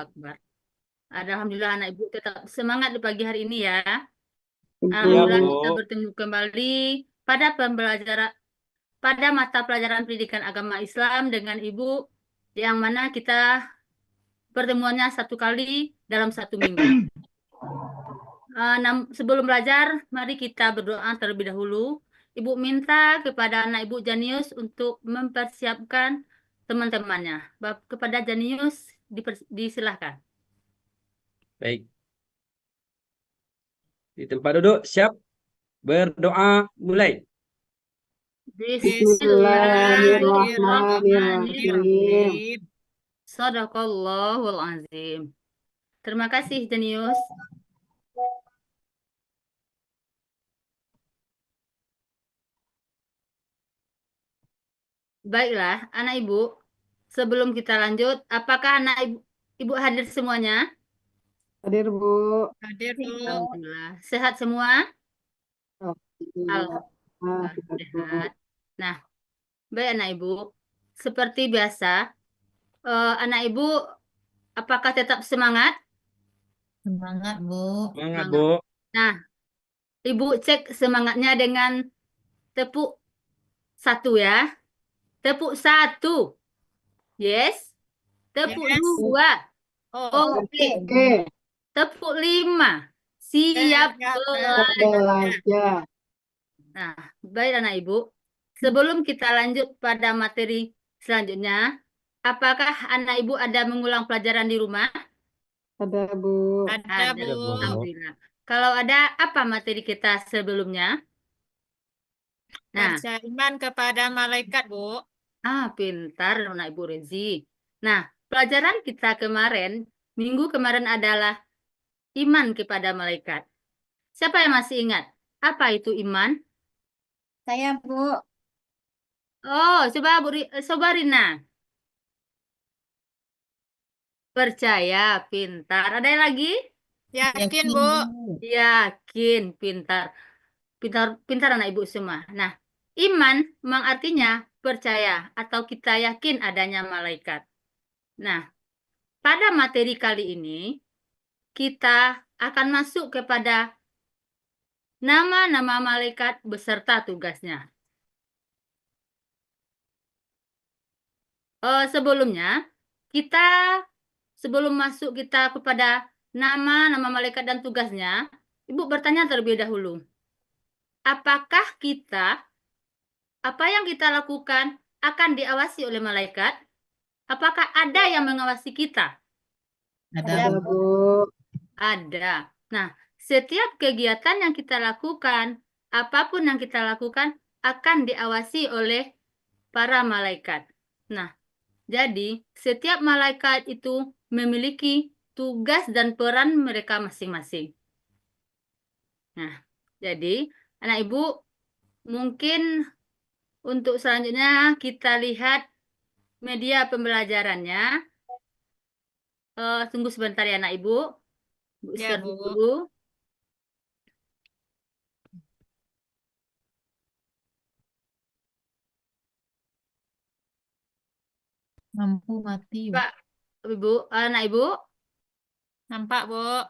Akbar. Alhamdulillah anak ibu tetap semangat di pagi hari ini ya. Ibu. Alhamdulillah Bu. kita bertemu kembali pada pembelajaran pada mata pelajaran pendidikan agama Islam dengan ibu yang mana kita pertemuannya satu kali dalam satu minggu. Sebelum belajar, mari kita berdoa terlebih dahulu. Ibu minta kepada anak ibu Janius untuk mempersiapkan teman-temannya. Kepada Janius disilahkan. Baik. Di tempat duduk, siap. Berdoa, mulai. Bismillahirrahmanirrahim. Shadaqallahul azim. Terima kasih Jenius. Baiklah, anak ibu. Sebelum kita lanjut, apakah anak ibu hadir semuanya? Hadir, Bu. Hadir, Bu. Alhamdulillah. Sehat semua? Alhamdulillah sehat. Nah, baik anak ibu. Seperti biasa, anak ibu apakah tetap semangat? Semangat, Bu. Semangat, Bu. Nah, ibu cek semangatnya dengan tepuk satu ya. Tepuk satu. Yes. Tepuk Yes. dua. Oh, Oke. Oke. Tepuk 5. Siap Belajar. Nah, baik anak ibu. Sebelum kita lanjut pada materi selanjutnya, apakah anak ibu ada mengulang pelajaran di rumah? Ada, Bu. Ada, Bu. Alhamdulillah. Kalau ada, apa materi kita sebelumnya? Nah, Baca iman kepada malaikat, Bu. pintar anak ibu Rezi. Nah, pelajaran kita minggu kemarin adalah iman kepada malaikat. Siapa yang masih ingat? Apa itu iman? Saya, Bu. Oh, coba Rina. Percaya, pintar. Ada yang lagi? Yakin, Bu. Yakin, pintar. Pintar anak ibu semua. Nah, iman memang artinya percaya atau kita yakin adanya malaikat. Nah, pada materi kali ini kita akan masuk kepada nama-nama malaikat beserta tugasnya. Sebelumnya, sebelum masuk kita kepada nama-nama malaikat dan tugasnya, Ibu bertanya terlebih dahulu. Apakah apa yang kita lakukan akan diawasi oleh malaikat? Apakah ada yang mengawasi kita? Ada, Bu. Ada. Nah, setiap kegiatan yang kita lakukan, apapun yang kita lakukan, akan diawasi oleh para malaikat. Nah, jadi setiap malaikat itu memiliki tugas dan peran mereka masing-masing. Nah, jadi anak ibu mungkin untuk selanjutnya kita lihat media pembelajarannya. Tunggu sebentar ya anak ibu. Ya, Share Bu. dulu. Lampu mati. Pak, Ibu, anak ibu. Nampak, Bu.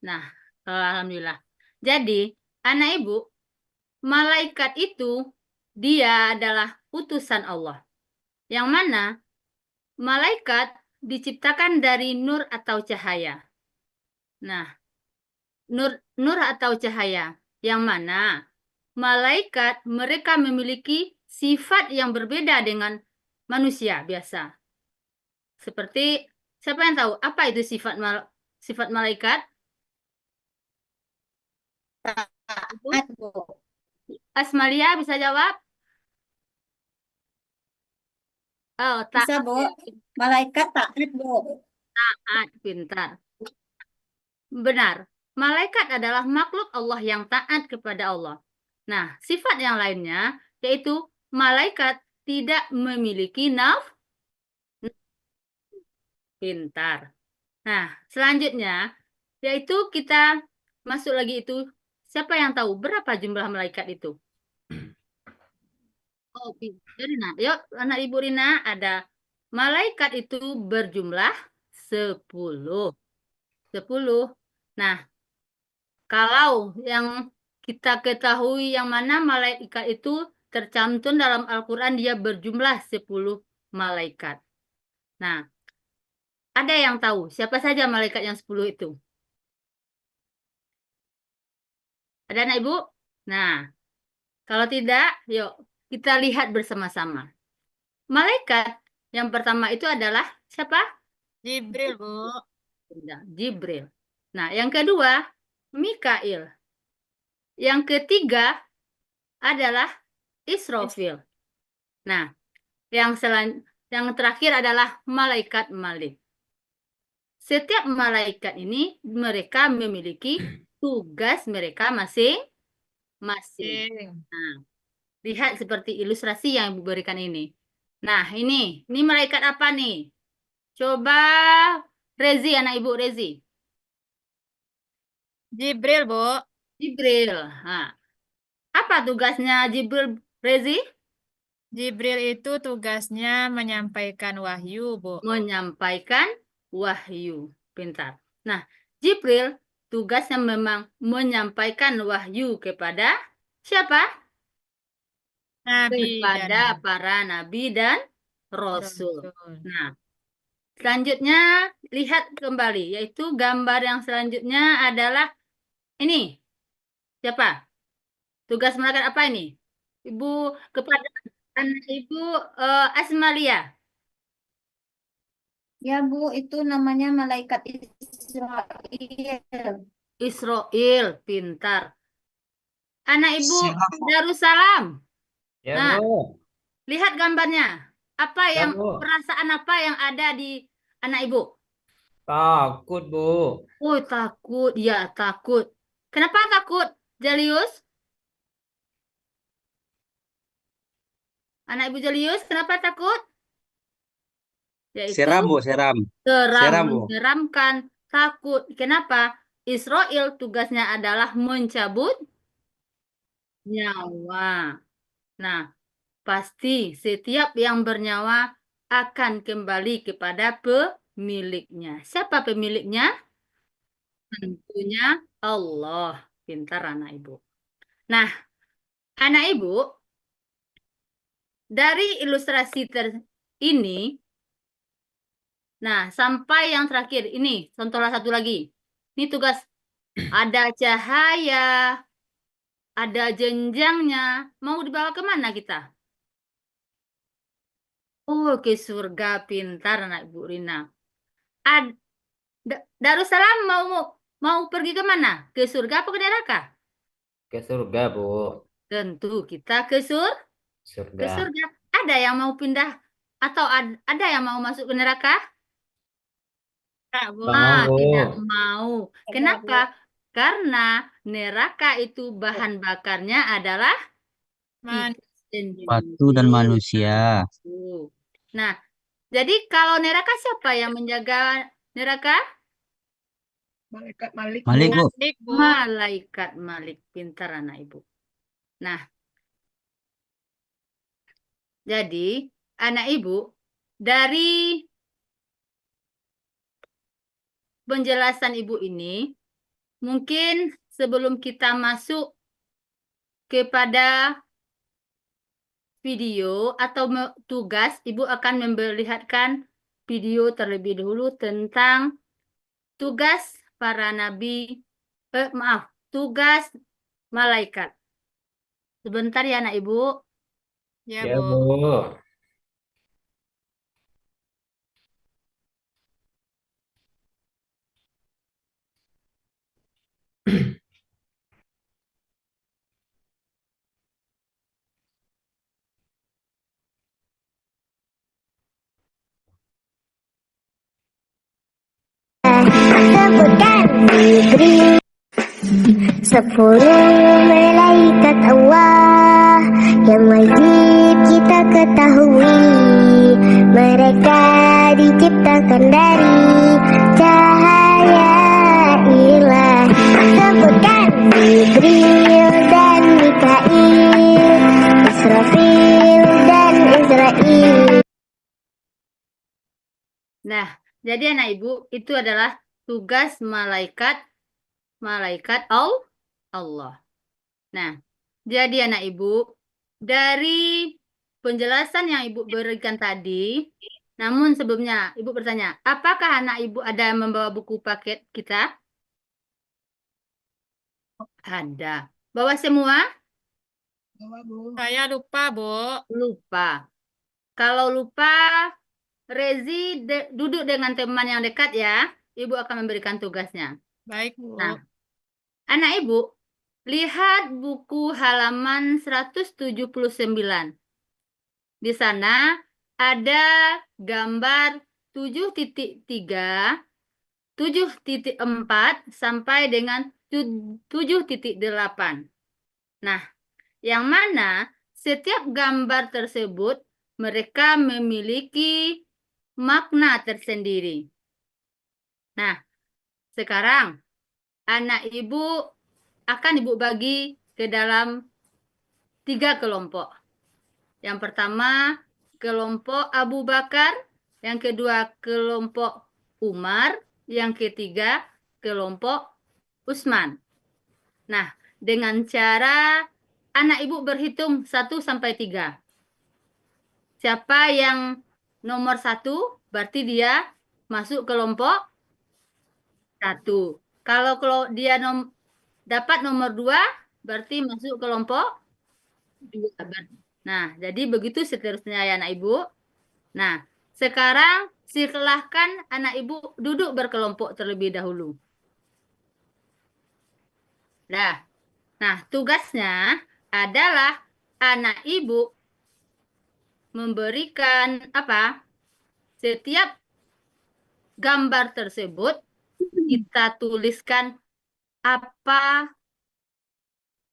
Nah, alhamdulillah. Jadi, anak ibu, malaikat itu dia adalah utusan Allah. Yang mana malaikat diciptakan dari nur atau cahaya. Nah, nur atau cahaya yang mana malaikat mereka memiliki sifat yang berbeda dengan manusia biasa. Seperti siapa yang tahu apa itu sifat malaikat? Taat, Bu. Asmalia bisa jawab? Oh, Bisa, taat. Bu. Malaikat taat, Bu. Taat, pintar. Benar. Malaikat adalah makhluk Allah yang taat kepada Allah. Nah, sifat yang lainnya yaitu malaikat tidak memiliki pintar. Nah, selanjutnya yaitu kita masuk lagi itu siapa yang tahu berapa jumlah malaikat itu? Oh, Rina. Yuk, anak Ibu Rina ada malaikat itu berjumlah 10. 10. Nah, kalau yang kita ketahui yang mana malaikat itu tercantum dalam Al-Quran dia berjumlah 10 malaikat. Nah, ada yang tahu siapa saja malaikat yang 10 itu? Ada anak ibu? Nah, kalau tidak, yuk kita lihat bersama-sama. Malaikat yang pertama itu adalah siapa? Jibril, Bu. Jibril. Nah, yang kedua, Mikail. Yang ketiga adalah Israfil. Nah, yang terakhir adalah malaikat Malik. Setiap malaikat ini mereka memiliki tugas mereka masing-masing. Nah, lihat seperti ilustrasi yang Ibu berikan ini. Nah, ini malaikat apa nih? Coba Rezi, anak Ibu Rezi. Jibril, Bu. Jibril. Nah, apa tugasnya Jibril, Rezi? Jibril itu tugasnya menyampaikan wahyu, Bu. Menyampaikan wahyu. Pintar. Nah, Jibril tugasnya memang menyampaikan wahyu kepada siapa? Nabi Kepada dan para nabi dan rasul. Rasul. Nah, selanjutnya lihat kembali, yaitu gambar yang selanjutnya adalah ini. Siapa? Tugas malaikat apa ini? Ibu kepada anak Ibu Asmalia. Ya, Bu, itu namanya malaikat Israel. Israel, pintar. Anak Ibu Siap. Darussalam. Ya, Nah, Bu. lihat gambarnya. Apa Ya, yang Bu. perasaan apa yang ada di anak Ibu? Takut, Bu. Oh, takut. Ya, takut. Kenapa takut, Jalius? Anak Ibu Jalius, kenapa takut? Yaitu Seram, Bu, seram. seram, Seram, Bu. menyeramkan, takut. Kenapa? Israel tugasnya adalah mencabut nyawa. Nah, pasti setiap yang bernyawa akan kembali kepada pemiliknya. Siapa pemiliknya? Tentunya Allah. Pintar anak Ibu. Nah, anak Ibu, dari ilustrasi ini, nah sampai yang terakhir, ini contohnya satu lagi. Ini tugas, ada cahaya, ada jenjangnya. Mau dibawa kemana kita? Oh, ke surga. Pintar anak Ibu Rina. Darussalam mau pergi kemana? Ke surga apa ke neraka? Ke surga, Bu. Tentu kita ke Surga. surga. Ada yang mau pindah atau ada yang mau masuk ke neraka? Enggak, Bu. Nggak mau, Bu. Tidak mau. Enggak, Kenapa? Karena neraka itu bahan bakarnya adalah Man- kita sendiri. Batu dan manusia. Nah, jadi kalau neraka siapa yang menjaga neraka? Malaikat Malik, Malik, Bu. Malik, Bu. Malaikat Malik. Pintar anak Ibu. Nah, jadi anak Ibu, dari penjelasan Ibu ini, mungkin sebelum kita masuk kepada video atau tugas, Ibu akan memperlihatkan video terlebih dahulu tentang tugas para nabi, tugas malaikat. Sebentar ya anak Ibu. Ya, Ya, Bu. Bu. Sebutkan diberi 10 malaikat Allah yang wajib kita ketahui. Mereka diciptakan dari cahaya ilahi. Sebutkan Jibril dan Mikail, Israfil dan Israel. Nah, Jadi anak ibu itu adalah tugas malaikat Allah. Nah, jadi anak ibu dari penjelasan yang ibu berikan tadi, namun sebelumnya ibu bertanya, apakah anak ibu ada yang membawa buku paket kita? Ada. Bawa semua? Bawa, Bu. Saya lupa, Bu. Lupa. Kalau lupa, Rezi duduk dengan teman yang dekat ya. Ibu akan memberikan tugasnya. Baik, Bu. Nah, anak ibu, lihat buku halaman 179. Di sana ada gambar 7.3, 7.4 sampai dengan 7.8. Nah, yang mana setiap gambar tersebut mereka memiliki makna tersendiri. Nah, sekarang anak ibu akan ibu bagi ke dalam 3 kelompok. Yang pertama, kelompok Abu Bakar. Yang kedua, kelompok Umar. Yang ketiga, kelompok Utsman. Nah, dengan cara anak ibu berhitung 1 sampai 3. Siapa yang nomor 1, berarti dia masuk kelompok 1. Kalau dia dapat nomor 2, berarti masuk kelompok 2. Nah, jadi begitu seterusnya ya anak ibu. Nah, sekarang silahkan anak ibu duduk berkelompok terlebih dahulu. Nah, tugasnya adalah anak ibu memberikan apa? Setiap gambar tersebut kita tuliskan apa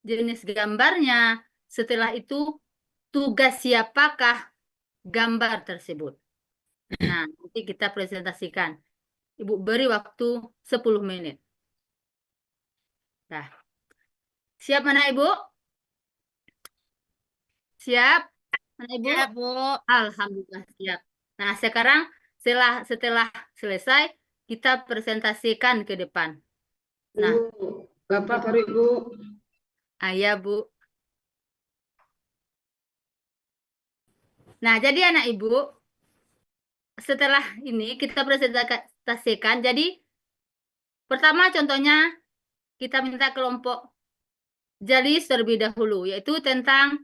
jenis gambarnya. Setelah itu tugas siapakah gambar tersebut. Nah, nanti kita presentasikan. Ibu beri waktu 10 menit. Nah, siap mana Ibu? Siap? Mana Ibu? Ya, Bu. Alhamdulillah siap. Nah, sekarang setelah selesai, kita presentasikan ke depan. Nah, Bapak tarik, Bu. ayah Bu. Nah, jadi anak Ibu, setelah ini kita presentasikan. Jadi, pertama contohnya kita minta kelompok Jalis terlebih dahulu, yaitu tentang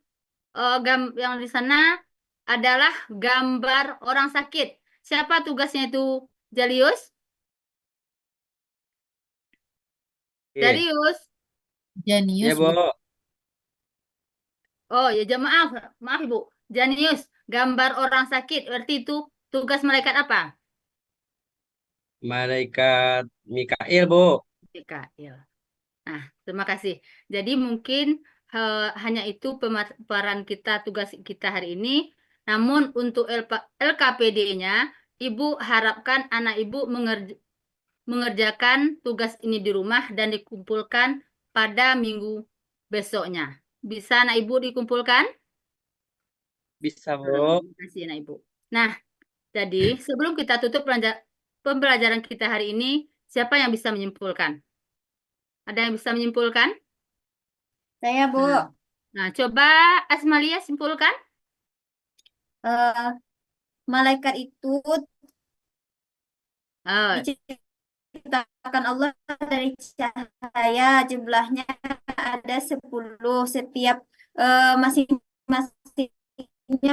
yang di sana adalah gambar orang sakit. Siapa tugasnya itu? Jalius? Jalius? Ya, Janius, Bu. Oh ya, maaf Ibu. Janius, gambar orang sakit. Berarti itu tugas malaikat apa? Malaikat Mikail, Bu. Mikail. Nah, terima kasih. Jadi mungkin hanya itu pemaparan kita, tugas kita hari ini. Namun untuk LKPD-nya, Ibu harapkan anak Ibu mengerjakan tugas ini di rumah dan dikumpulkan pada minggu besoknya. Bisa anak Ibu dikumpulkan? Bisa, Bu. Terima kasih anak Ibu. Nah, jadi sebelum kita tutup pembelajaran kita hari ini, siapa yang bisa menyimpulkan? Ada yang bisa menyimpulkan? Saya, Bu. Nah, coba Asmalia simpulkan. Malaikat itu Oh, diciptakan Allah dari cahaya. Jumlahnya ada 10. Setiap masing-masingnya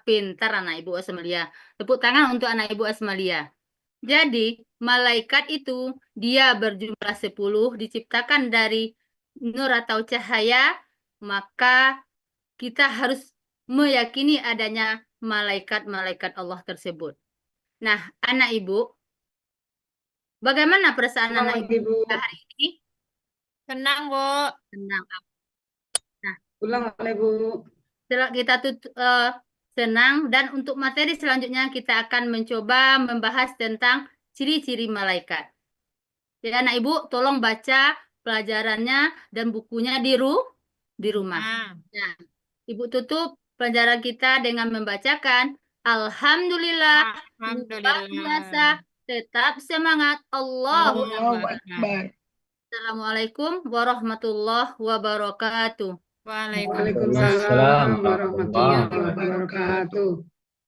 pintar anak Ibu Asmalia. Tepuk tangan untuk anak Ibu Asmalia. Jadi, malaikat itu dia berjumlah 10, diciptakan dari nur atau cahaya, maka kita harus meyakini adanya malaikat-malaikat Allah tersebut. Nah, anak Ibu, bagaimana perasaan Ulang anak lagi, Ibu Bu. hari ini? Tenang, Bu. Tenang. Ulang lagi, Bu. Setelah kita senang, dan untuk materi selanjutnya kita akan mencoba membahas tentang ciri-ciri malaikat. Jadi anak Ibu tolong baca pelajarannya dan bukunya di rumah. Nah, Nah, Ibu tutup pelajaran kita dengan membacakan Alhamdulillah, luar biasa. Alhamdulillah. Tetap semangat. Allahu Allahu Akbar. Akbar. Assalamualaikum warahmatullahi wabarakatuh. Waalaikumsalam Waalaikumsalam warahmatullahi warahmatullahi wabarakatuh.